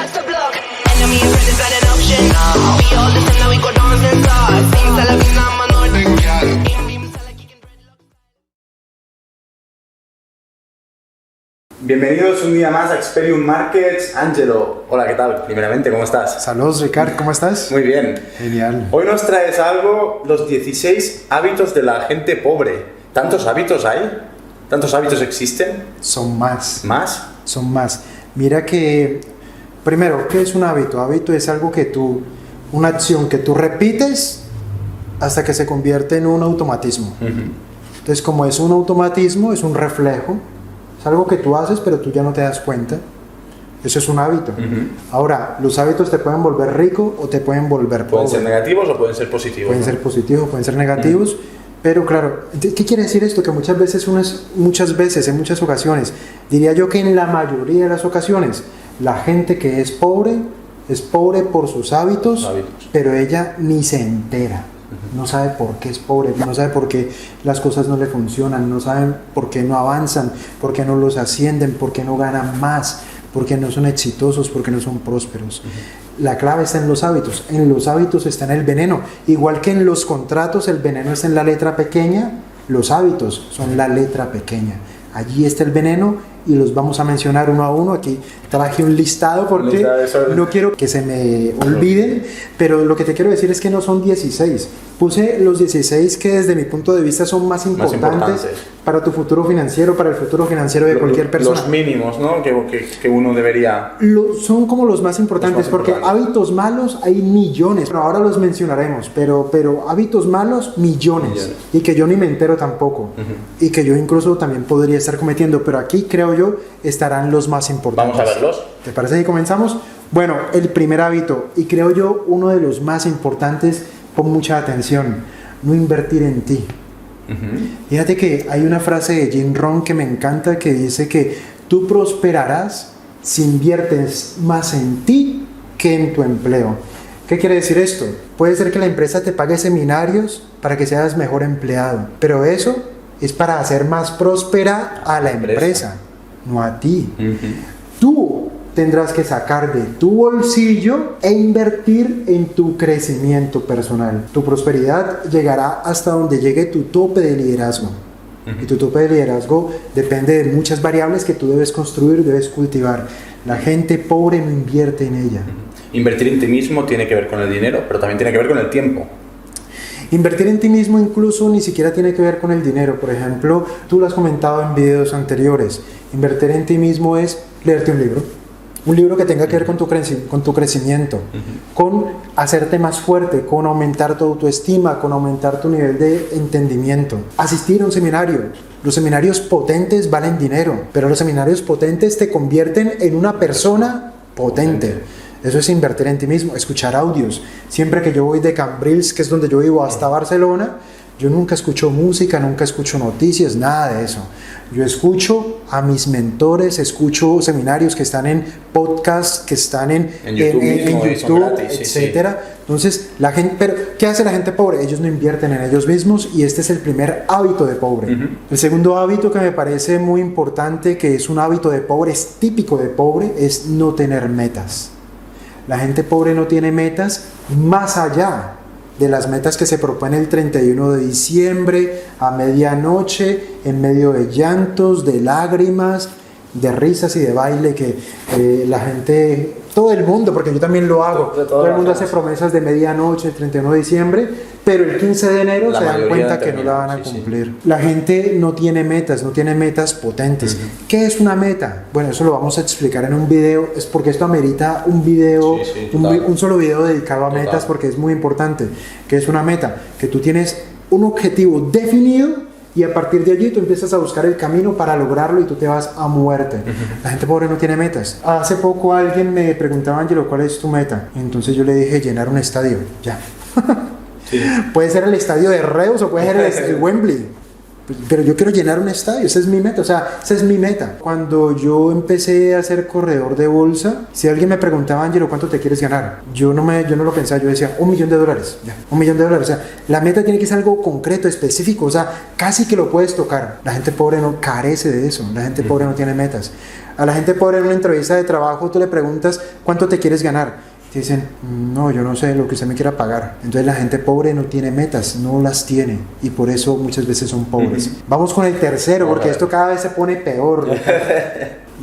bust the block. Enemy and friend is not an option. We all listen now, we go dance and talk. Sing Salavina, man, or the girl. Bienvenidos un día más a Experium Markets. Ángelo, hola, ¿qué tal? Primeramente, ¿cómo estás? Saludos, Ricard, ¿cómo estás? Muy bien. Genial. Hoy nos traes algo, los 16 hábitos de la gente pobre. ¿Tantos hábitos hay? ¿Tantos hábitos existen? Son más. ¿Más? Son más. Mira que, primero, ¿qué es un hábito? Hábito es algo que una acción que tú repites hasta que se convierte en un automatismo. Entonces, como es un automatismo, es un reflejo. Es algo que tú haces, pero tú ya no te das cuenta. Eso es un hábito. Ahora, los hábitos te pueden volver rico o te pueden volver pobre. ¿Pueden ser negativos o pueden ser positivos? Pueden ser positivos, pueden ser negativos. Pero claro, ¿qué quiere decir esto? Que muchas veces, en muchas ocasiones, diría yo que en la mayoría de las ocasiones, la gente que es pobre por sus hábitos. Pero ella ni se entera. No sabe por qué es pobre, no sabe por qué las cosas no le funcionan, no saben por qué no avanzan, por qué no los ascienden, por qué no ganan más, por qué no son exitosos, por qué no son prósperos. La clave está en los hábitos está en el veneno. Igual que en los contratos el veneno está en la letra pequeña, los hábitos son la letra pequeña. Allí está el veneno y los vamos a mencionar uno a uno. Aquí traje un listado porque no quiero que se me olviden, pero lo que te quiero decir es que no son 16. Puse los 16 que desde mi punto de vista son más importantes para tu futuro financiero, para el futuro financiero de cualquier persona. Los mínimos, ¿no? Que uno debería... Son como los más importantes porque hábitos malos hay millones. Pero ahora los mencionaremos, pero hábitos malos, millones. Y que yo ni me entero tampoco. Y que yo incluso también podría estar cometiendo. Pero aquí, creo yo, estarán los más importantes. Vamos a verlos. ¿Te parece que comenzamos? Bueno, el primer hábito, y creo yo uno de los más importantes, pon mucha atención, no invertir en ti. Fíjate que hay una frase de Jim Rohn que me encanta que dice que tú prosperarás si inviertes más en ti que en tu empleo. ¿Qué quiere decir esto? Puede ser que la empresa te pague seminarios para que seas mejor empleado, pero eso es para hacer más próspera a la empresa, no a ti. Tú tendrás que sacar de tu bolsillo e invertir en tu crecimiento personal. Tu prosperidad llegará hasta donde llegue tu tope de liderazgo. Y tu tope de liderazgo depende de muchas variables que tú debes construir, debes cultivar. La gente pobre no invierte en ella. Invertir en ti mismo tiene que ver con el dinero, pero también tiene que ver con el tiempo. Invertir en ti mismo incluso ni siquiera tiene que ver con el dinero. Por ejemplo, tú lo has comentado en videos anteriores. Invertir en ti mismo es leerte un libro que tenga que ver con tu crecimiento, con hacerte más fuerte, con aumentar tu autoestima, con aumentar tu nivel de entendimiento. Asistir a un seminario. Los seminarios potentes valen dinero, pero los seminarios potentes te convierten en una persona potente. Eso es invertir en ti mismo. Escuchar audios. Siempre que yo voy de Cambrils, que es donde yo vivo, hasta Barcelona, yo nunca escucho música, nunca escucho noticias, nada de eso. Yo escucho a mis mentores, escucho seminarios que están en podcast, que están en YouTube, etcétera. Entonces, la gente, pero ¿qué hace la gente pobre? Ellos no invierten en ellos mismos y este es el primer hábito de pobre. El segundo hábito que me parece muy importante, que es un hábito de pobre, es típico de pobre, es no tener metas. La gente pobre no tiene metas más allá de las metas que se propone el 31 de diciembre a medianoche, en medio de llantos, de lágrimas, de risas y de baile, que la gente, todo el mundo, porque yo también lo hago, todo el mundo hace promesas de medianoche, el 31 de diciembre, pero el 15 de enero se dan cuenta que no la van a cumplir. La gente no tiene metas potentes. ¿Qué es una meta? Bueno, eso lo vamos a explicar en un video, es porque esto amerita un video, un solo video dedicado a metas, porque es muy importante. ¿Qué es una meta? Que tú tienes un objetivo definido y a partir de allí tú empiezas a buscar el camino para lograrlo y tú te vas a muerte. La gente pobre no tiene metas. Hace poco alguien me preguntaba, Ángelo, ¿cuál es tu meta? Y entonces yo le dije, llenar un estadio. Ya. Puede ser el estadio de Reus o puede ser el Wembley. pero yo quiero llenar un estadio, esa es mi meta, o sea, esa es mi meta. Cuando yo empecé a ser corredor de bolsa, si alguien me preguntaba, Ángelo, ¿cuánto te quieres ganar? Yo no lo pensaba, yo decía, $1 millón, ya, $1 millón, o sea, la meta tiene que ser algo concreto, específico, o sea, casi que lo puedes tocar. La gente pobre no carece de eso, la gente pobre no tiene metas. A la gente pobre en una entrevista de trabajo tú le preguntas, ¿cuánto te quieres ganar? Te dicen, no, yo no sé lo que usted me quiera pagar. Entonces la gente pobre no tiene metas, no las tiene, y por eso muchas veces son pobres. Vamos con el tercero, porque esto cada vez se pone peor.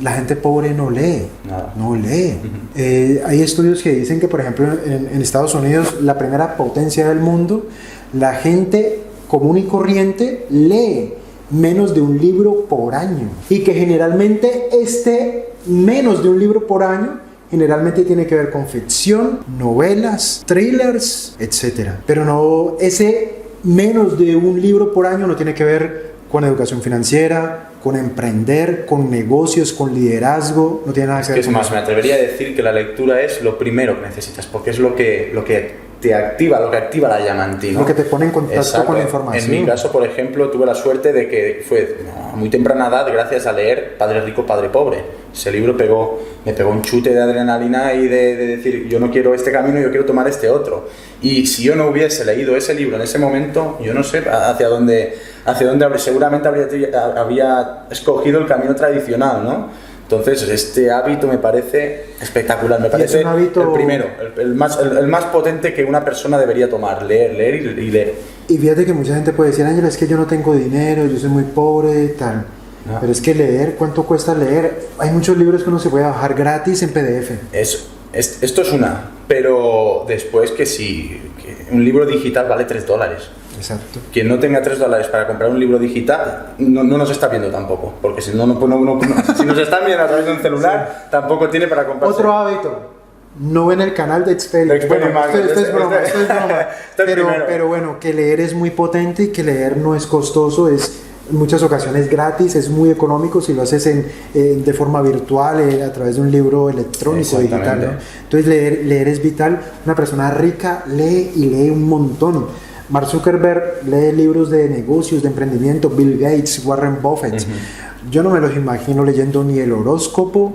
La gente pobre no lee, no lee. Hay estudios que dicen que, por ejemplo, en Estados Unidos, la primera potencia del mundo, la gente común y corriente lee menos de un libro por año, y que generalmente menos de un libro por año generalmente tiene que ver con ficción, novelas, thrillers, etc. Pero no, ese menos de un libro por año no tiene que ver con educación financiera, con emprender, con negocios, con liderazgo, no tiene nada que ver Es con más, eso. me atrevería a decir que la lectura es lo primero que necesitas, porque es lo que te activa, lo que activa la llama en ti, ¿no? Lo que te pone en contacto Exacto. con la información. En mi caso, por ejemplo, tuve la suerte de que fue a muy temprana edad, gracias a leer Padre Rico, Padre Pobre. Ese libro me pegó un chute de adrenalina y de decir, yo no quiero este camino, yo quiero tomar este otro. Y si yo no hubiese leído ese libro en ese momento, yo no sé hacia dónde seguramente habría escogido el camino tradicional, ¿no? Entonces, este hábito me parece espectacular, me parece es un hábito... el primero, el más potente que una persona debería tomar, leer y leer. Y fíjate que mucha gente puede decir, Ángela, es que yo no tengo dinero, yo soy muy pobre, tal. No. Pero es que leer, ¿cuánto cuesta leer? Hay muchos libros que uno se puede bajar gratis en PDF. Esto es una, pero después que un libro digital vale $3. Exacto. Quien no tenga $3 para comprar un libro digital no nos está viendo tampoco, porque si no, si nos están viendo a través de un celular, tampoco tiene para comprar. Otro hábito, no ven el canal de Expelli. De Expelli Bueno, Market. esto es broma. Primero. Pero bueno, que leer es muy potente y que leer no es costoso, es en muchas ocasiones gratis, es muy económico si lo haces de forma virtual, a través de un libro electrónico digital, ¿no? Entonces leer es vital. Una persona rica lee y lee un montón. Mark Zuckerberg lee libros de negocios, de emprendimiento, Bill Gates, Warren Buffett. Yo no me los imagino leyendo ni el horóscopo,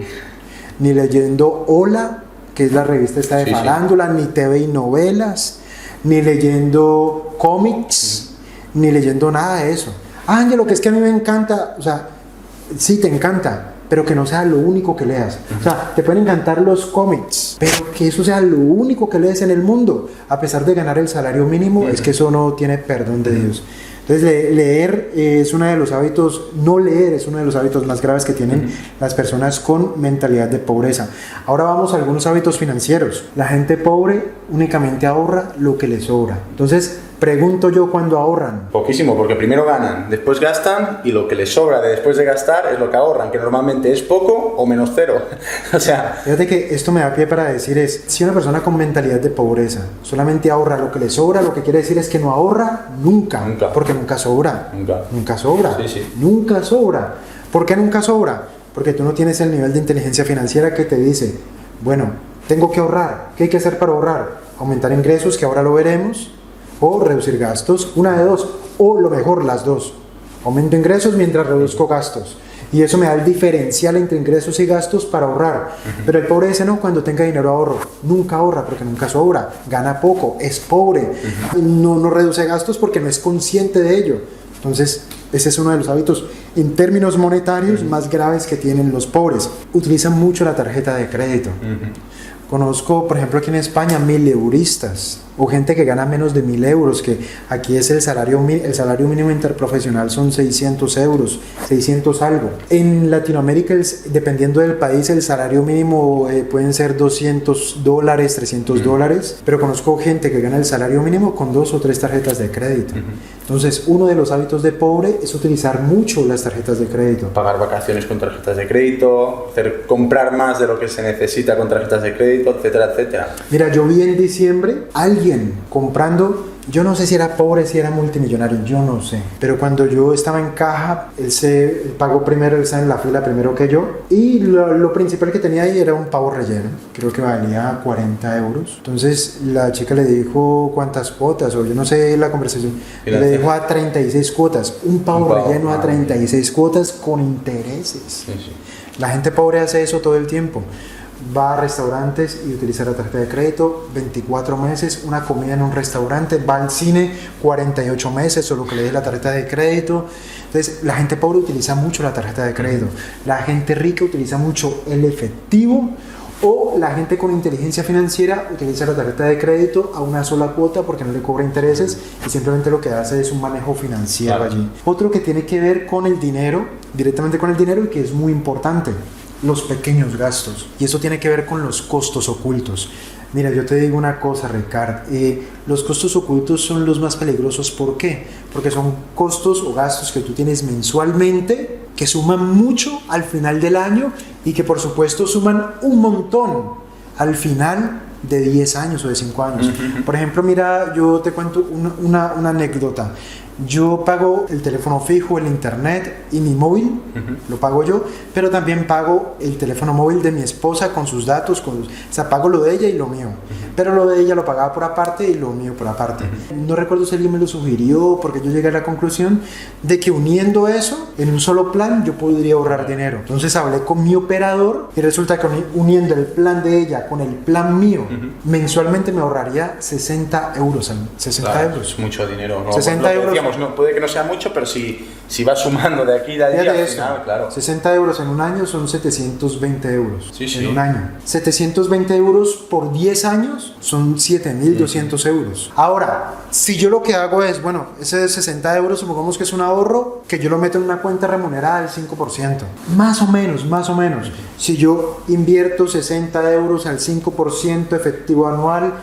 ni leyendo Hola, que es la revista esta de farándula, ni TV y novelas, ni leyendo cómics, ni leyendo nada de eso. Ángelo, que es que a mí me encanta, o sea, sí te encanta, pero que no sea lo único que leas. O sea, te pueden encantar los cómics, pero que eso sea lo único que lees en el mundo, a pesar de ganar el salario mínimo, es que eso no tiene perdón de Dios. Entonces, leer es uno de los hábitos, no leer es uno de los hábitos más graves que tienen las personas con mentalidad de pobreza. Ahora vamos a algunos hábitos financieros. La gente pobre únicamente ahorra lo que le sobra. Entonces, pregunto yo, ¿cuándo ahorran? Poquísimo, porque primero ganan, después gastan, y lo que les sobra después de gastar es lo que ahorran, que normalmente es poco o menos cero. O sea, fíjate que esto me da pie para decir si una persona con mentalidad de pobreza solamente ahorra lo que le sobra, lo que quiere decir es que no ahorra nunca. Porque nunca sobra. Nunca sobra. Nunca sobra. ¿Por qué nunca sobra? Porque tú no tienes el nivel de inteligencia financiera que te dice, bueno, tengo que ahorrar. ¿Qué hay que hacer para ahorrar? Aumentar ingresos, que ahora lo veremos, o reducir gastos, una de dos, o lo mejor, las dos. Aumento ingresos mientras reduzco gastos. Y eso me da el diferencial entre ingresos y gastos para ahorrar. Pero el pobre dice, no, cuando tenga dinero ahorro. Nunca ahorra porque nunca sobra. Gana poco, es pobre. No reduce gastos porque no es consciente de ello. Entonces, ese es uno de los hábitos en términos monetarios más graves que tienen los pobres. Utilizan mucho la tarjeta de crédito. Conozco, por ejemplo, aquí en España, 1000euristas o gente que gana menos de 1000 euros, que aquí es el salario mínimo interprofesional son 600 euros, 600 algo. En Latinoamérica, dependiendo del país, el salario mínimo pueden ser $200, $300, pero conozco gente que gana el salario mínimo con 2 o 3 tarjetas de crédito. Entonces, uno de los hábitos de pobre es utilizar mucho las tarjetas de crédito. Pagar vacaciones con tarjetas de crédito, comprar más de lo que se necesita con tarjetas de crédito, etcétera, etcétera. Mira, yo vi en diciembre alguien comprando Yo no sé si era pobre, si era multimillonario, yo no sé. Pero cuando yo estaba en caja, él pagó primero, él estaba en la fila primero que yo. Y lo principal que tenía ahí era un pavo relleno. Creo que valía 40 euros. Entonces la chica le dijo cuántas cuotas, o yo no sé la conversación. Y le dijo a 36 cuotas. Un pavo relleno a 36 cuotas con intereses. Sí, sí. La gente pobre hace eso todo el tiempo. Va a restaurantes y utiliza la tarjeta de crédito 24 meses, una comida en un restaurante, va al cine 48 meses, solo que le dé la tarjeta de crédito. Entonces, la gente pobre utiliza mucho la tarjeta de crédito. La gente rica utiliza mucho el efectivo, o la gente con inteligencia financiera utiliza la tarjeta de crédito a una sola cuota porque no le cobra intereses y simplemente lo que hace es un manejo financiero allí. Otro que tiene que ver con el dinero, directamente con el dinero, y que es muy importante: los pequeños gastos. Y eso tiene que ver con los costos ocultos. Mira, yo te digo una cosa, Ricard, los costos ocultos son los más peligrosos. ¿Por qué? Porque son costos o gastos que tú tienes mensualmente, que suman mucho al final del año y que por supuesto suman un montón al final de 10 años o de 5 años. Por ejemplo, mira, yo te cuento una anécdota. Yo pago el teléfono fijo, el internet y mi móvil, lo pago yo, pero también pago el teléfono móvil de mi esposa con sus datos, o sea, pago lo de ella y lo mío, pero lo de ella lo pagaba por aparte y lo mío por aparte. No recuerdo si alguien me lo sugirió, porque yo llegué a la conclusión de que uniendo eso en un solo plan yo podría ahorrar dinero. Entonces hablé con mi operador y resulta que uniendo el plan de ella con el plan mío, mensualmente me ahorraría 60 euros. 60 claro, euros. Es mucho dinero. ¿No? 60 euros. Decíamos, no, puede que no sea mucho, pero si vas sumando de aquí y de allí, al final, claro. 60 euros en un año son 720 euros sí. en un año. 720 euros por 10 años son 7.200 euros. Ahora, si yo lo que hago es, bueno, ese de 60 euros, supongamos que es un ahorro, que yo lo meto en una cuenta remunerada del 5%. Más o menos. Si yo invierto 60 euros al 5% efectivo anual,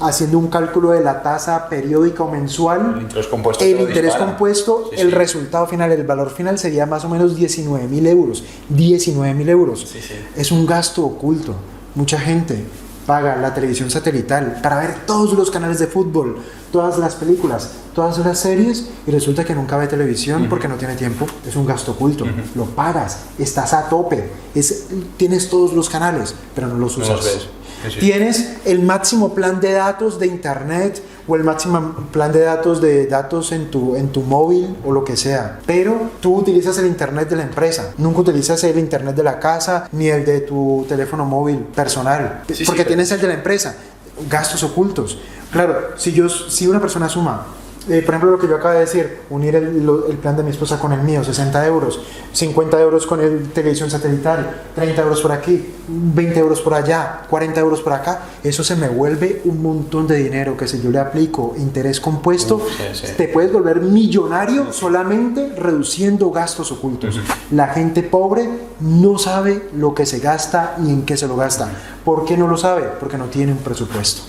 haciendo un cálculo de la tasa periódica o mensual, el interés compuesto, el resultado final, el valor final sería más o menos 19.000 euros. 19.000 euros. Sí. Es un gasto oculto. Mucha gente paga la televisión satelital para ver todos los canales de fútbol, todas las películas, todas las series, y resulta que nunca ve televisión porque no tiene tiempo. Es un gasto oculto. Lo pagas, estás a tope, tienes todos los canales, pero no los usas. No los ves. Sí. Tienes el máximo plan de datos de internet o el máximo plan de datos en tu móvil o lo que sea, pero tú utilizas el internet de la empresa, nunca utilizas el internet de la casa ni el de tu teléfono móvil personal, porque tienes el de la empresa. Gastos ocultos. Claro, si una persona suma, por ejemplo, lo que yo acabo de decir, unir el plan de mi esposa con el mío, 60 euros, 50 euros con el televisión satelital, 30 euros por aquí, 20 euros por allá, 40 euros por acá, eso se me vuelve un montón de dinero que si yo le aplico interés compuesto, te puedes volver millonario solamente reduciendo gastos ocultos. La gente pobre no sabe lo que se gasta y en qué se lo gasta. ¿Por qué no lo sabe? Porque no tiene un presupuesto.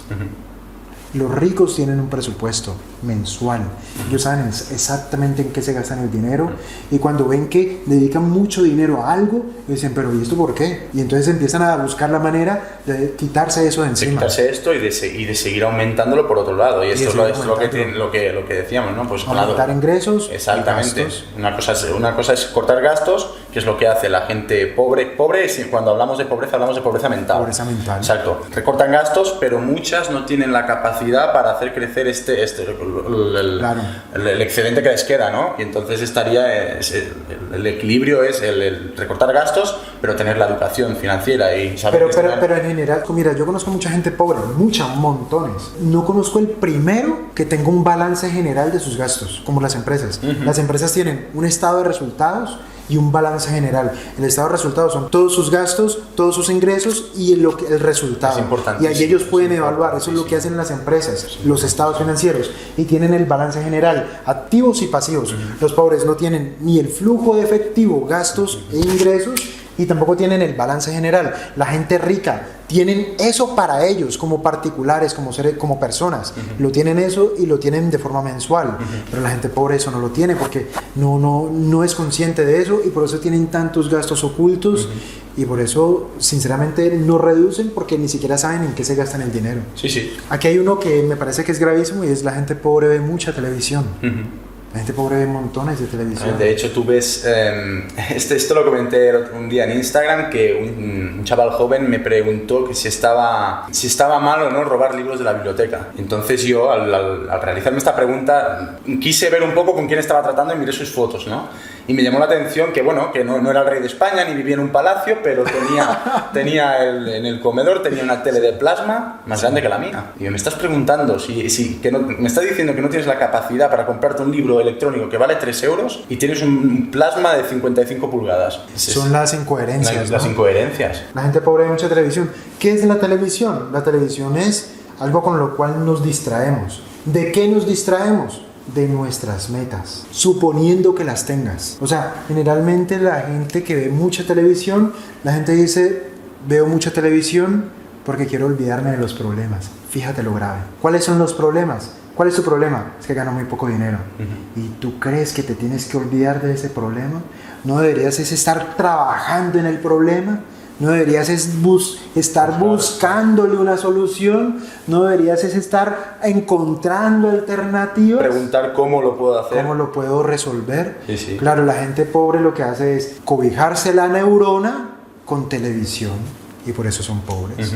Los ricos tienen un presupuesto mensual. Ellos saben exactamente en qué se gastan el dinero, y cuando ven que dedican mucho dinero a algo, dicen, pero ¿y esto por qué? Y entonces empiezan a buscar la manera de quitarse eso de encima. De quitarse esto y de seguir aumentándolo por otro lado. Y esto es lo que decíamos, ¿no? Pues aumentar ingresos. Exactamente. Y gastos. Una cosa es cortar gastos, que es lo que hace la gente pobre. Pobre, cuando hablamos de pobreza mental. Pobreza mental. Exacto. Recortan gastos, pero muchas no tienen la capacidad para hacer crecer el excedente que les queda, ¿no? Y entonces estaría el equilibrio es el recortar gastos, pero tener la educación financiera y saber pero en general, mira, yo conozco mucha gente pobre, montones. No conozco el primero que tenga un balance general de sus gastos, como las empresas. Las empresas tienen un estado de resultados y un balance general. El estado de resultados son todos sus gastos, todos sus ingresos y el resultado. Y ahí ellos pueden evaluar, eso es lo que hacen las empresas, los estados financieros, y tienen el balance general, activos y pasivos. Los pobres no tienen ni el flujo de efectivo, gastos e ingresos, y tampoco tienen el balance general. La gente rica tienen eso para ellos como particulares, como seres, como personas. Lo tienen eso y lo tienen de forma mensual. Pero la gente pobre eso no lo tiene porque no es consciente de eso y por eso tienen tantos gastos ocultos y por eso sinceramente no reducen porque ni siquiera saben en qué se gastan el dinero. Sí, sí. Aquí hay uno que me parece que es gravísimo y es la gente pobre ve mucha televisión. La gente pobre ve montones de televisión. De hecho, tú ves, esto lo comenté un día en Instagram, que un chaval joven me preguntó que si estaba mal o no robar libros de la biblioteca. Entonces yo, al realizarme esta pregunta, quise ver un poco con quién estaba tratando y miré sus fotos, ¿no? Y me llamó la atención que, bueno, que no era el rey de España ni vivía en un palacio, pero en el comedor tenía una tele de plasma más grande que la mía. Y me estás preguntando, me estás diciendo que no tienes la capacidad para comprarte un libro electrónico que vale 3 euros y tienes un plasma de 55 pulgadas. Son las incoherencias. Las incoherencias. La gente pobre ve mucha televisión. ¿Qué es la televisión? La televisión es algo con lo cual nos distraemos. ¿De qué nos distraemos? De nuestras metas, suponiendo que las tengas. O sea, generalmente la gente que ve mucha televisión, la gente dice, veo mucha televisión porque quiero olvidarme de los problemas. Fíjate lo grave. ¿Cuáles son los problemas? ¿Cuál es tu problema? Es que gano muy poco dinero. ¿Y tú crees que te tienes que olvidar de ese problema? ¿No deberías estar trabajando en el problema? ¿No deberías estar buscándole una solución? ¿No deberías estar encontrando alternativas? Preguntar cómo lo puedo hacer. ¿Cómo lo puedo resolver? Sí, sí. Claro, la gente pobre lo que hace es cobijarse la neurona con televisión y por eso son pobres.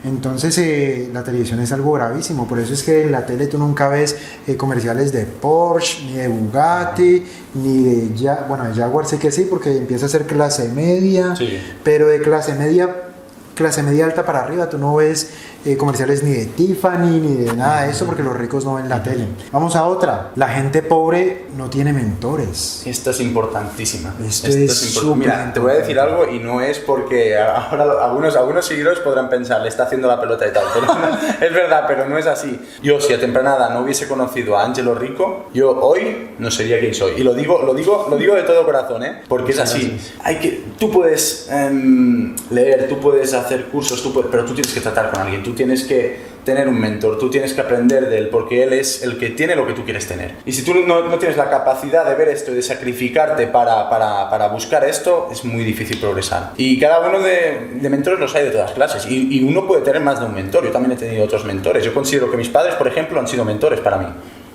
Entonces la televisión es algo gravísimo, por eso es que en la tele tú nunca ves comerciales de Porsche, ni de Bugatti, ni de de Jaguar sé que sí, porque empieza a ser clase media, pero de clase media alta para arriba tú no ves comerciales ni de Tiffany, ni de nada de eso, porque los ricos no ven la tele. Vamos a otra. La gente pobre no tiene mentores. Esto es importantísima. Esto es súper Mira, te voy a decir algo y no es porque ahora algunos seguidores podrán pensar, le está haciendo la pelota y tal, pero es verdad, pero no es así. Yo, si a temprana edad no hubiese conocido a Ángelo Rico, yo hoy no sería quien soy. Y lo digo de todo corazón, porque es así. Tú puedes leer, tú puedes hacer cursos, pero tú tienes que tratar con alguien, tú tienes que tener un mentor, tú tienes que aprender de él porque él es el que tiene lo que tú quieres tener. Y si tú no tienes la capacidad de ver esto y de sacrificarte para buscar esto, es muy difícil progresar. Y cada uno de mentores los hay de todas clases y uno puede tener más de un mentor. Yo también he tenido otros mentores. Yo considero que mis padres, por ejemplo, han sido mentores para mí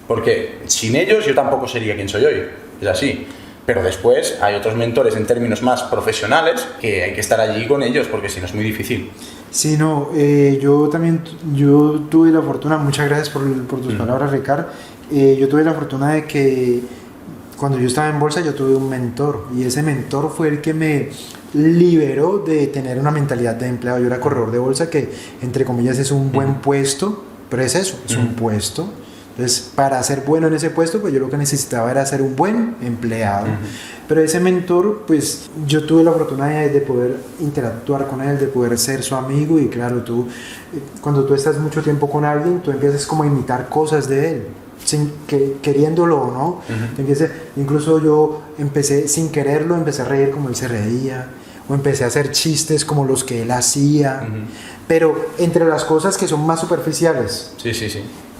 porque sin ellos yo tampoco sería quien soy hoy. Es así. Pero después hay otros mentores en términos más profesionales que hay que estar allí con ellos porque si no es muy difícil. Sí, no, yo tuve la fortuna, muchas gracias por tus palabras, Ricard. Yo tuve la fortuna de que cuando yo estaba en bolsa yo tuve un mentor y ese mentor fue el que me liberó de tener una mentalidad de empleado. Yo era corredor de bolsa, que entre comillas es un buen puesto, pero es eso, es un puesto. Entonces, para ser bueno en ese puesto, pues yo lo que necesitaba era ser un buen empleado. Pero ese mentor, pues yo tuve la fortuna de poder interactuar con él, de poder ser su amigo. Y claro, cuando tú estás mucho tiempo con alguien, tú empiezas como a imitar cosas de él, queriéndolo o no. Incluso yo empecé, sin quererlo, empecé a reír como él se reía, o empecé a hacer chistes como los que él hacía. Pero entre las cosas que son más superficiales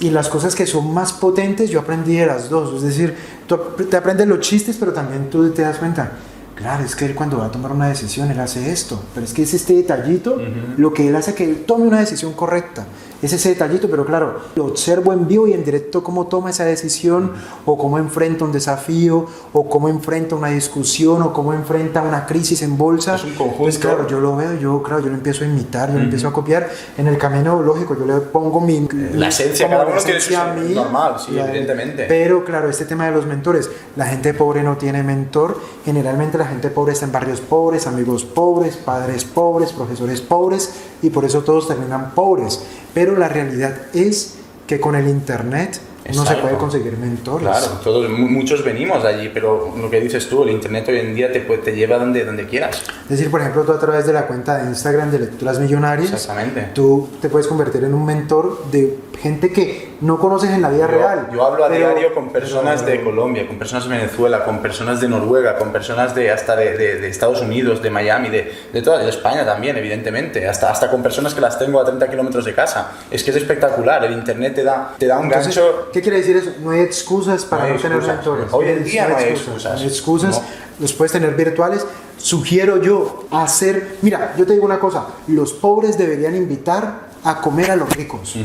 y las cosas que son más potentes, yo aprendí de las dos. Es decir, tú te aprendes los chistes, pero también tú te das cuenta, claro, es que él cuando va a tomar una decisión, él hace esto, pero es que es este detallito lo que él hace que él tome una decisión correcta. Es ese detallito, pero claro, lo observo en vivo y en directo cómo toma esa decisión, o cómo enfrenta un desafío, o cómo enfrenta una discusión, o cómo enfrenta una crisis en bolsa. Es un conjunto. Pues claro, yo lo veo, yo lo empiezo a imitar, yo lo empiezo a copiar. En el camino, lógico, yo le pongo la esencia, cada uno tiene su normal, sí, evidentemente. Pero claro, este tema de los mentores, la gente pobre no tiene mentor. Generalmente la gente pobre está en barrios pobres, amigos pobres, padres pobres, profesores pobres, y por eso todos terminan pobres. Pero la realidad es que con el internet no se puede conseguir mentores. Claro, muchos venimos de allí, pero lo que dices tú, el internet hoy en día te lleva donde quieras. Es decir, por ejemplo, tú a través de la cuenta de Instagram de Lecturas Millonarias, Exactamente. tú te puedes convertir en un mentor de gente que no conoces en la vida real. Yo hablo a Pero- diario con personas de Colombia, con personas de Venezuela, con personas de Noruega, con personas hasta de Estados Unidos, de Miami, de toda de España también, evidentemente, hasta con personas que las tengo a 30 kilómetros de casa. Es que es espectacular, el internet te da un Entonces, gancho. ¿qué quiere decir eso? No hay excusas para No hay no tener excusas. mentores. Hoy en día no hay excusas. No hay excusas, No. los puedes tener virtuales. Sugiero yo hacer... Mira, yo te digo una cosa, los pobres deberían invitar a comer a los ricos.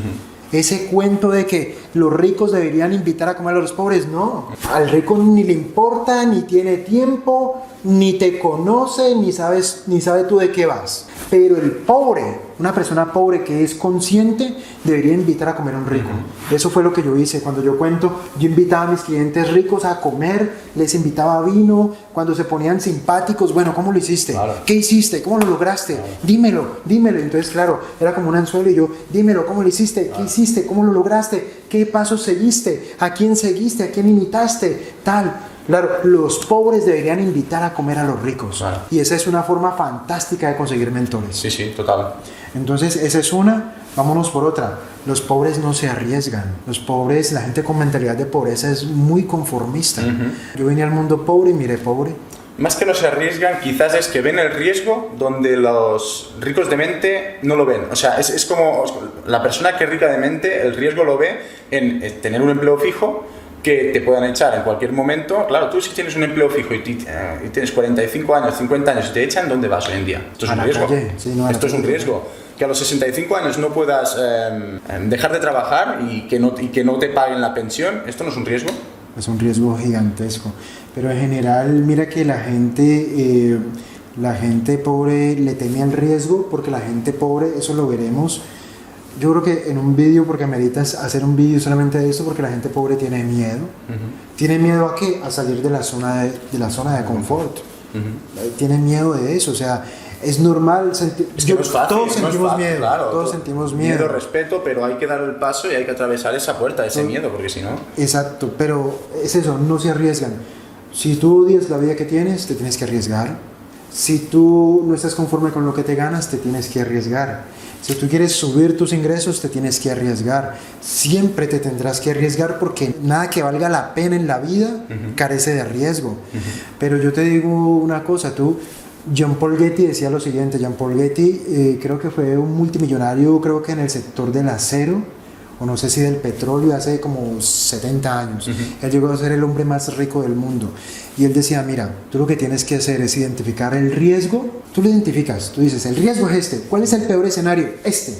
Ese cuento de que los ricos deberían invitar a comer a los pobres, no. Al rico ni le importa, ni tiene tiempo, ni te conoce, ni sabe tú de qué vas. Pero el pobre, una persona pobre que es consciente, debería invitar a comer a un rico. Eso fue lo que yo hice. Cuando yo cuento, yo invitaba a mis clientes ricos a comer, les invitaba vino, cuando se ponían simpáticos, bueno, ¿cómo lo hiciste? Claro. ¿Qué hiciste? ¿Cómo lo lograste? Claro. Dímelo. Entonces, claro, era como un anzuelo y yo, dímelo, ¿cómo lo hiciste? ¿Qué hiciste? ¿Cómo lo lograste? ¿Qué pasos seguiste? ¿A quién seguiste? ¿A quién imitaste? Tal. Claro, los pobres deberían invitar a comer a los ricos. Claro. Y esa es una forma fantástica de conseguir mentores. Sí, sí, total. Entonces, esa es una. Vámonos por otra. Los pobres no se arriesgan. Los pobres, la gente con mentalidad de pobreza es muy conformista. Yo vine al mundo pobre y miré pobre. Más que no se arriesgan, quizás es que ven el riesgo donde los ricos de mente no lo ven. O sea, es como la persona que es rica de mente, el riesgo lo ve en tener un empleo fijo que te puedan echar en cualquier momento. Claro, tú si tienes un empleo fijo y tienes 45 años, 50 años y te echan, ¿dónde vas hoy en día? Esto es A un la riesgo. calle, sí, no, a la Esto es un calle. riesgo. Que a los 65 años no puedas dejar de trabajar y que no te paguen la pensión, ¿esto no es un riesgo? Es un riesgo gigantesco. Pero en general, mira que la gente pobre le teme al riesgo, porque la gente pobre, eso lo veremos. Yo creo que en un vídeo, porque ameritas hacer un vídeo solamente de esto, porque la gente pobre tiene miedo. ¿Tiene miedo a qué? A salir de la zona de confort. Tiene miedo de eso, o sea, es normal sentir... Es que no es fácil, todos no es sentimos fácil, miedo, claro. todos sentimos miedo. Respeto, pero hay que dar el paso y hay que atravesar esa puerta, ese miedo, porque si no... Exacto, pero es eso, no se arriesgan. Si tú odias la vida que tienes, te tienes que arriesgar. Si tú no estás conforme con lo que te ganas, te tienes que arriesgar. Si tú quieres subir tus ingresos, te tienes que arriesgar. Siempre te tendrás que arriesgar, porque nada que valga la pena en la vida carece de riesgo. Pero yo te digo una cosa, John Paul Getty decía lo siguiente. John Paul Getty creo que fue un multimillonario, creo que en el sector del acero, o no sé si del petróleo, hace como 70 años. Él llegó a ser el hombre más rico del mundo. Y él decía, mira, tú lo que tienes que hacer es identificar el riesgo. Tú lo identificas, tú dices, el riesgo es este. ¿Cuál es el peor escenario? Este.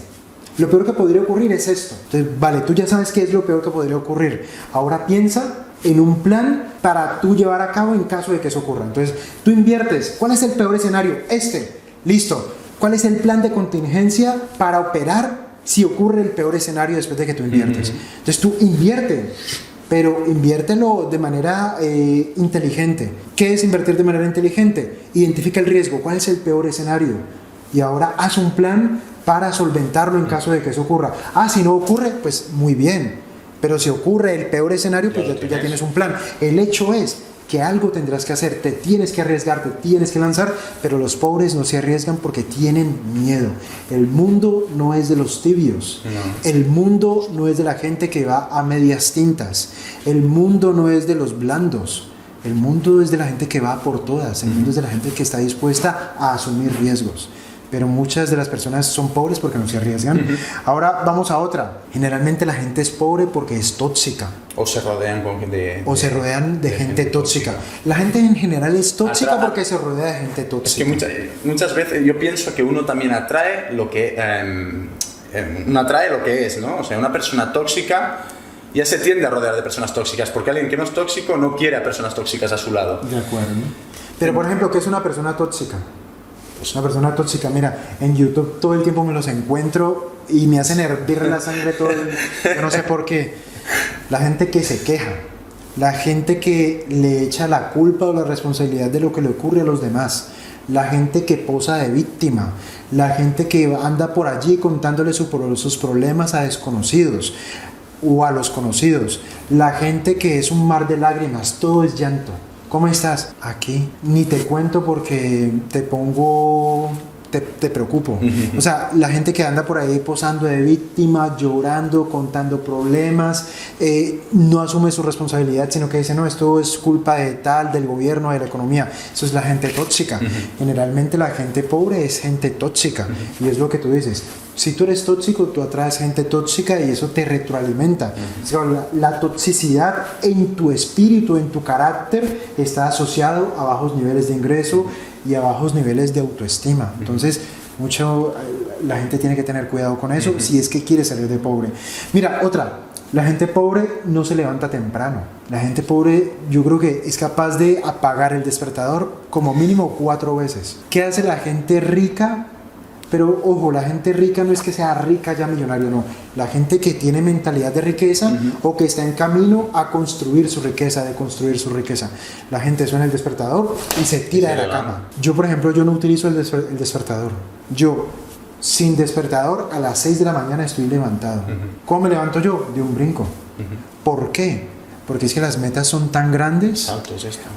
Lo peor que podría ocurrir es esto. Entonces, vale, tú ya sabes qué es lo peor que podría ocurrir. Ahora piensa en un plan para tú llevar a cabo en caso de que eso ocurra. Entonces, tú inviertes. ¿Cuál es el peor escenario? Este. Listo. ¿Cuál es el plan de contingencia para operar si ocurre el peor escenario después de que tú inviertes? Entonces, tú invierte, pero inviértelo de manera inteligente. ¿Qué es invertir de manera inteligente? Identifica el riesgo. ¿Cuál es el peor escenario? Y ahora haz un plan para solventarlo en caso de que eso ocurra. Si no ocurre, pues muy bien. Pero si ocurre el peor escenario, pues tú ya tienes un plan. El hecho es que algo tendrás que hacer, te tienes que arriesgar, te tienes que lanzar, pero los pobres no se arriesgan porque tienen miedo. El mundo no es de los tibios, el mundo no es de la gente que va a medias tintas, el mundo no es de los blandos, el mundo es de la gente que va por todas, el mundo es de la gente que está dispuesta a asumir riesgos. Pero muchas de las personas son pobres porque no se arriesgan. Ahora vamos a otra. Generalmente la gente es pobre porque es tóxica. O se rodean se rodean de gente tóxica. La gente en general es tóxica porque se rodea de gente Es tóxica. que muchas veces yo pienso que uno también atrae lo que es, ¿no? O sea, una persona tóxica ya se tiende a rodear de personas tóxicas, porque alguien que no es tóxico no quiere a personas tóxicas a su lado. De acuerdo. Pero por ejemplo, ¿qué es una persona tóxica? Pues una persona tóxica, mira, en YouTube todo el tiempo me los encuentro y me hacen hervir la sangre yo no sé por qué. La gente que se queja, la gente que le echa la culpa o la responsabilidad de lo que le ocurre a los demás, la gente que posa de víctima, la gente que anda por allí contándole sus problemas a desconocidos o a los conocidos, la gente que es un mar de lágrimas, todo es llanto. ¿Cómo estás? Aquí. Ni te cuento porque te pongo te preocupo. O sea, la gente que anda por ahí posando de víctima, llorando, contando problemas, no asume su responsabilidad, sino que dice, no, esto es culpa de tal, del gobierno, de la economía. Eso es la gente tóxica. Generalmente la gente pobre es gente tóxica. Y es lo que tú dices. Si tú eres tóxico, tú atraes gente tóxica y eso te retroalimenta. O sea, la toxicidad en tu espíritu, en tu carácter, está asociado a bajos niveles de ingreso y a bajos niveles de autoestima. Entonces, la gente tiene que tener cuidado con eso si es que quiere salir de pobre. Mira, otra. La gente pobre no se levanta temprano. La gente pobre, yo creo que es capaz de apagar el despertador como mínimo 4 veces. ¿Qué hace la gente rica? Pero ojo, la gente rica no es que sea rica ya millonario, no. La gente que tiene mentalidad de riqueza o que está en camino a construir su riqueza, de construir su riqueza. La gente suena el despertador y se tira de la cama. Yo, por ejemplo, yo no utilizo el despertador. Yo, sin despertador, a las 6 de la mañana estoy levantado. ¿Cómo me levanto yo? De un brinco. ¿Por qué? Porque es que las metas son tan grandes.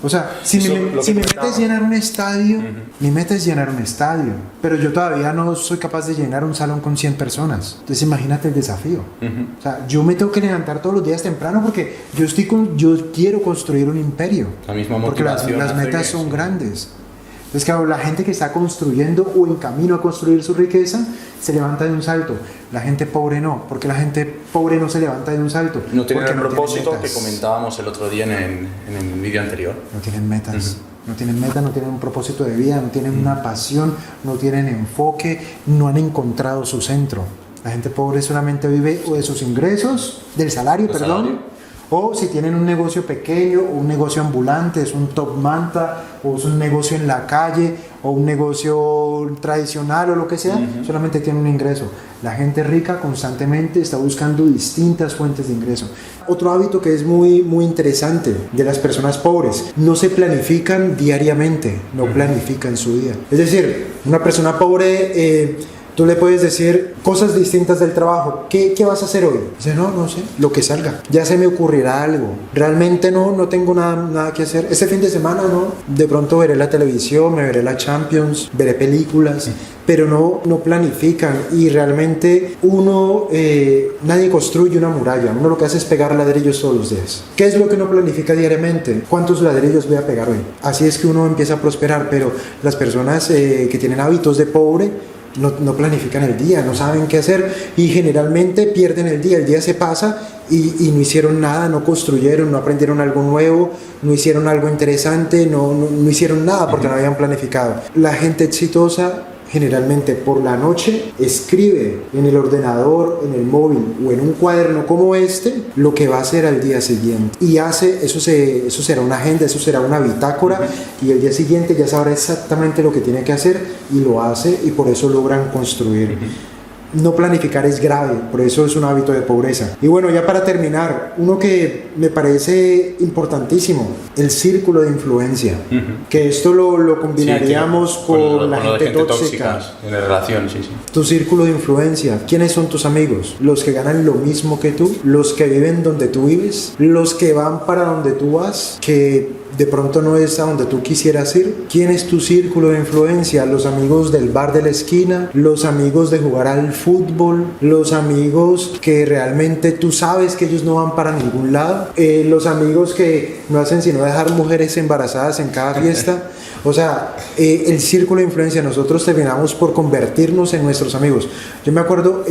O sea, si mi meta es llenar un estadio, mi meta es llenar un estadio. Pero yo todavía no soy capaz de llenar un salón con 100 personas. Entonces imagínate el desafío. O sea, yo me tengo que levantar todos los días temprano porque yo quiero construir un imperio. La misma Porque motivación. las metas son grandes. Entonces, claro, la gente que está construyendo o en camino a construir su riqueza se levanta de un salto. La gente pobre no, porque la gente pobre no se levanta de un salto. No tienen el no propósito tienen que comentábamos el otro día en el vídeo anterior. No tienen metas. No tienen meta, no tienen un propósito de vida, no tienen una pasión, no tienen enfoque, no han encontrado su centro. La gente pobre solamente vive o de sus ingresos, del salario, o si tienen un negocio pequeño o un negocio ambulante, es un top manta o es un negocio en la calle o un negocio tradicional o lo que sea, solamente tienen un ingreso. La gente rica constantemente está buscando distintas fuentes de ingreso. Otro hábito que es muy, muy interesante de las personas pobres, no se planifican diariamente, no planifican su día. Es decir, una persona pobre... tú le puedes decir cosas distintas del trabajo. ¿Qué vas a hacer hoy? Dice, no sé, lo que salga. Ya se me ocurrirá algo. Realmente no tengo nada que hacer. Este fin de semana no. De pronto veré la televisión, me veré la Champions, veré películas, pero no planifican. Y realmente nadie construye una muralla. Uno lo que hace es pegar ladrillos todos los días. ¿Qué es lo que uno planifica diariamente? ¿Cuántos ladrillos voy a pegar hoy? Así es que uno empieza a prosperar, pero las personas que tienen hábitos de pobre, no planifican el día, no saben qué hacer y generalmente pierden el día se pasa y no hicieron nada, no construyeron, no aprendieron algo nuevo, no hicieron algo interesante, no hicieron nada porque no habían planificado. La gente exitosa generalmente por la noche escribe en el ordenador, en el móvil o en un cuaderno como lo que va a hacer al día siguiente y eso será una agenda, eso será una bitácora y el día siguiente ya sabrá exactamente lo que tiene que hacer y lo hace y por eso logran construir. No planificar es grave, por eso es un hábito de pobreza. Y bueno, ya para terminar, uno que me parece importantísimo, el círculo de influencia, que esto lo combinaríamos con la gente tóxica. En la relación, sí. Tu círculo de influencia, ¿quiénes son tus amigos? Los que ganan lo mismo que tú, los que viven donde tú vives, los que van para donde tú vas, que de pronto no es a donde tú quisieras ir. ¿Quién es tu círculo de influencia? Los amigos del bar de la esquina, los amigos de jugar al fútbol, los amigos que realmente tú sabes que ellos no van para ningún lado, los amigos que no hacen sino dejar mujeres embarazadas en cada fiesta. O sea, el círculo de influencia, nosotros terminamos por convertirnos en nuestros amigos. Yo me acuerdo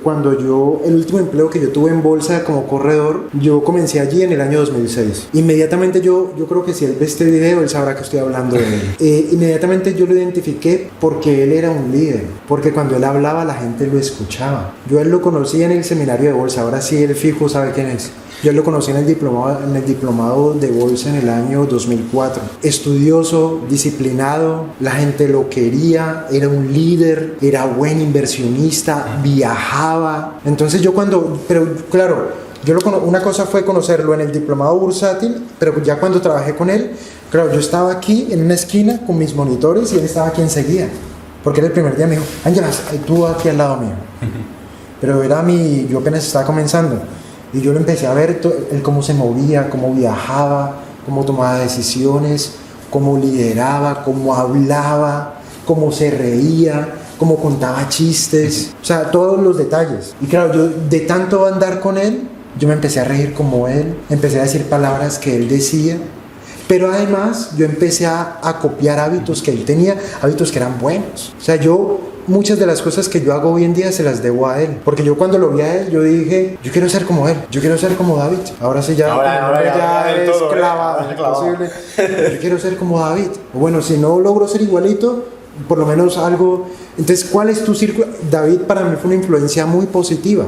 cuando el último empleo que yo tuve en bolsa como corredor, yo comencé allí en el año 2006. Inmediatamente yo creo que si él ve este video, él sabrá que estoy hablando de él. Inmediatamente yo lo identifiqué porque él era un líder, porque cuando él hablaba la gente lo escuchaba. Yo a él lo conocí en el seminario de bolsa, ahora sí él fijo sabe quién es. Yo lo conocí en el diplomado de bolsa en el año 2004. Estudioso, disciplinado, la gente lo quería, era un líder, era buen inversionista, viajaba. Entonces pero claro, una cosa fue conocerlo en el diplomado bursátil, pero ya cuando trabajé con él, claro, yo estaba aquí en una esquina con mis monitores y él estaba aquí enseguida. Porque era el primer día, me dijo, Ángela, tú aquí al lado mío. Pero yo apenas estaba comenzando. Y yo lo empecé a ver, él cómo se movía, cómo viajaba, cómo tomaba decisiones, cómo lideraba, cómo hablaba. cómo se reía, cómo contaba chistes, o sea, todos los detalles. Y claro, yo de tanto andar con él, yo me empecé a reír como él, empecé a decir palabras que él decía, pero además yo empecé a copiar hábitos que él tenía, hábitos que eran buenos. O sea, muchas de las cosas que yo hago hoy en día se las debo a él, porque yo cuando lo vi a él, yo dije, yo quiero ser como él, yo quiero ser como David. Ahora sí ya, Ahora es todo, clavado, imposible. Yo quiero ser como David. Bueno, si no logro ser igualito, por lo menos algo. Entonces, ¿cuál es tu círculo? David para mí fue una influencia muy positiva.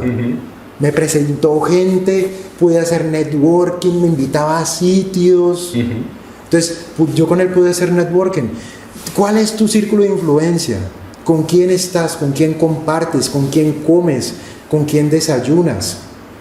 Me presentó gente, pude hacer networking, me invitaba a sitios. Entonces, yo con él pude hacer networking. ¿Cuál es tu círculo de influencia? ¿Con quién estás? ¿Con quién compartes? ¿Con quién comes? ¿Con quién desayunas?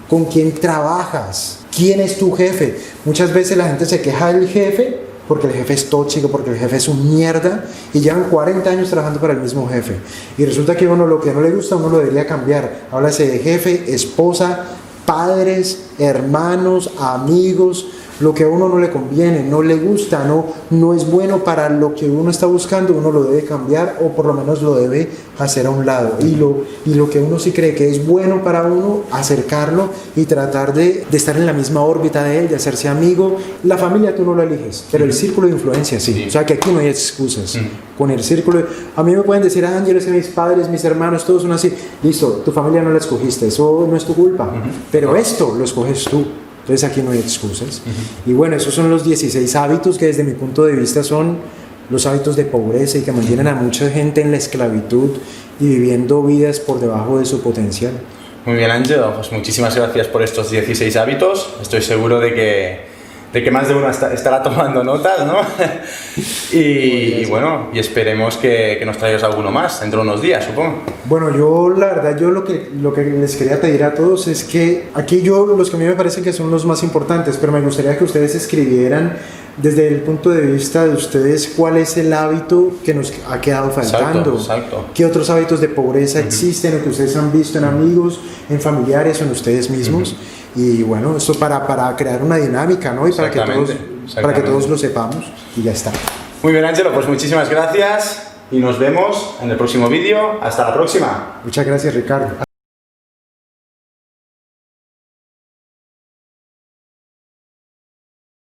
¿Con quién trabajas? ¿Quién es tu jefe? Muchas veces la gente se queja del jefe porque el jefe es tóxico, porque el jefe es un mierda y llevan 40 años trabajando para el mismo jefe. Y resulta que uno lo que no le gusta, uno lo debería cambiar. Háblase de jefe, esposa, padres, hermanos, amigos. Lo que a uno no le conviene, no le gusta, no es bueno para lo que uno está buscando, uno lo debe cambiar o por lo menos lo debe hacer a un lado. Y lo que uno sí cree que es bueno para uno, acercarlo y tratar de estar en la misma órbita de él, de hacerse amigo. La familia tú no la eliges, pero el círculo de influencia sí. O sea que aquí no hay excusas. Con el círculo, a mí me pueden decir, Ángel, es que mis padres, mis hermanos, todos son así. Listo, tu familia no la escogiste, eso no es tu culpa, pero esto lo escoges tú. Entonces aquí no hay excusas. Y bueno, esos son los 16 hábitos que desde mi punto de vista son los hábitos de pobreza y que mantienen a mucha gente en la esclavitud y viviendo vidas por debajo de su potencial. Muy bien, Ángelo, pues muchísimas gracias por estos 16 hábitos. Estoy seguro de que más de uno estará tomando notas, ¿no? y bueno, y esperemos que nos traigas alguno más dentro de unos días, supongo. Bueno, yo la verdad, lo que les quería pedir a todos es que aquí los que a mí me parecen que son los más importantes, pero me gustaría que ustedes escribieran desde el punto de vista de ustedes cuál es el hábito que nos ha quedado faltando. Exacto. ¿Qué otros hábitos de pobreza existen o que ustedes han visto en amigos, en familiares o en ustedes mismos? Y bueno, esto para crear una dinámica, ¿no? Y para que todos lo sepamos y ya está. Muy bien, Ángelo, pues muchísimas gracias y nos vemos en el próximo vídeo. Hasta la próxima. Muchas gracias, Ricardo.